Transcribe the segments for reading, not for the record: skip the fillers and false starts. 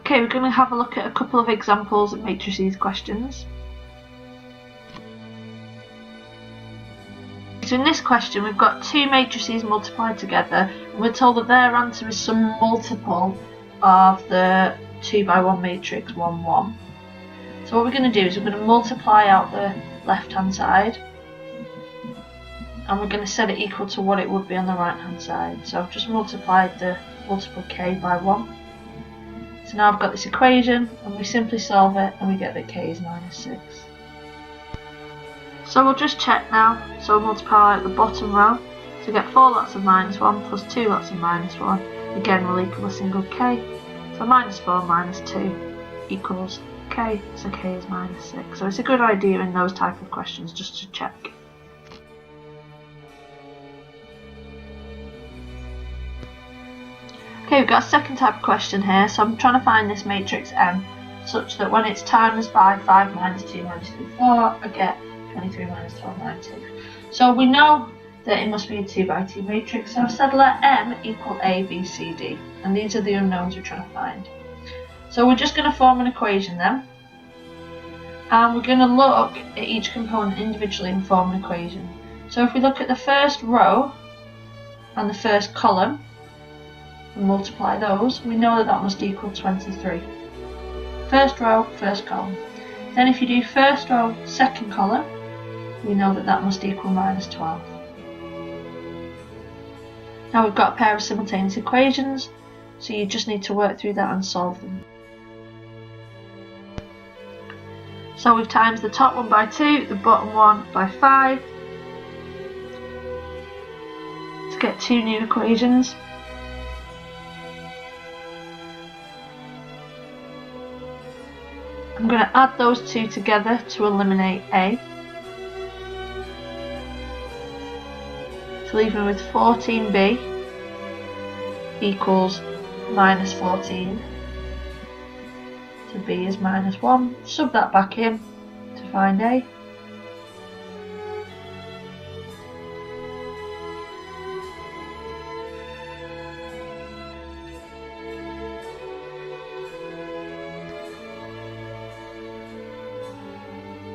Okay, we're going to have a look at a couple of examples of matrices questions. So in this question we've got two matrices multiplied together and we're told that their answer is some multiple of the 2 by 1 matrix 1, 1. So what we're going to do is we're going to multiply out the left hand side and we're going to set it equal to what it would be on the right hand side. So I've just multiplied the multiple k by 1. So now I've got this equation and we simply solve it and we get that k is -6. So we'll just check now. So we'll multiply the bottom row to get 4 lots of -1 plus 2 lots of -1. Again will equal a single k. So -4 minus 2 equals k, so k is -6. So it's a good idea in those type of questions just to check. Okay, we've got a second type of question here, so I'm trying to find this matrix M such that when it's times by 5 minus 2 minus 3, 4, I get 23 minus 12 minus 2. So we know that it must be a 2 by 2 matrix, so I've said let M equal A, B, C, D, and these are the unknowns we're trying to find. So we're just going to form an equation then, and we're going to look at each component individually and form an equation. So if we look at the first row and the first column, and multiply those, we know that that must equal 23. First row, first column. Then if you do first row, second column, we know that that must equal -12. Now we've got a pair of simultaneous equations, so you just need to work through that and solve them. So we've times the top one by 2, the bottom one by 5 to get two new equations. I'm going to add those two together to eliminate A. So leave me with 14B equals -14. So B is -1. Sub that back in to find A.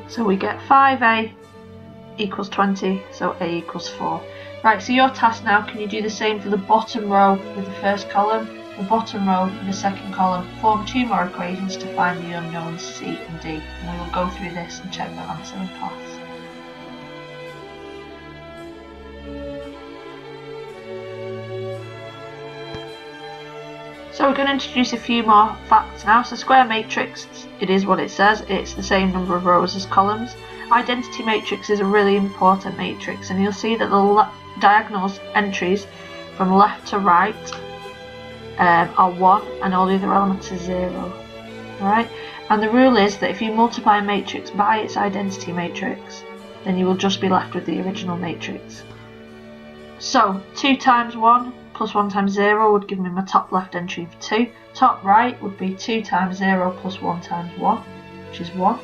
So we get 5A equals 20, so A equals 4. Right, so your task now, can you do the same for the bottom row with the first column, the bottom row with the second column, form two more equations to find the unknowns C and D, and we will go through this and check the answer in class. So we're going to introduce a few more facts now. So square matrix, it is what it says, it's the same number of rows as columns. Identity matrix is a really important matrix, and you'll see that the diagonal entries from left to right are 1 and all the other elements are 0. Alright, and the rule is that if you multiply a matrix by its identity matrix, then you will just be left with the original matrix. So 2 times 1 plus 1 times 0 would give me my top left entry of 2. Top right would be 2 times 0 plus 1 times 1, which is 1.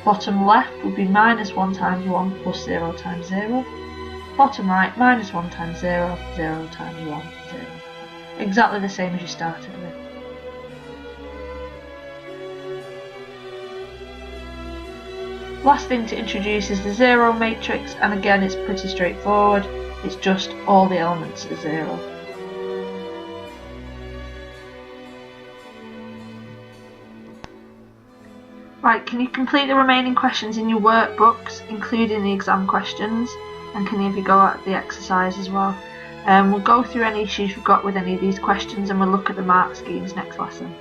Bottom left would be -1 times 1 plus 0 times 0. Bottom right, -1 times 0, 0 times 1, 0. Exactly the same as you started with. Last thing to introduce is the 0 matrix, and again it's pretty straightforward. It's just all the elements are 0. Right, can you complete the remaining questions in your workbooks, including the exam questions, and can you go at the exercise as well? We'll go through any issues you've got with any of these questions, and we'll look at the mark schemes next lesson.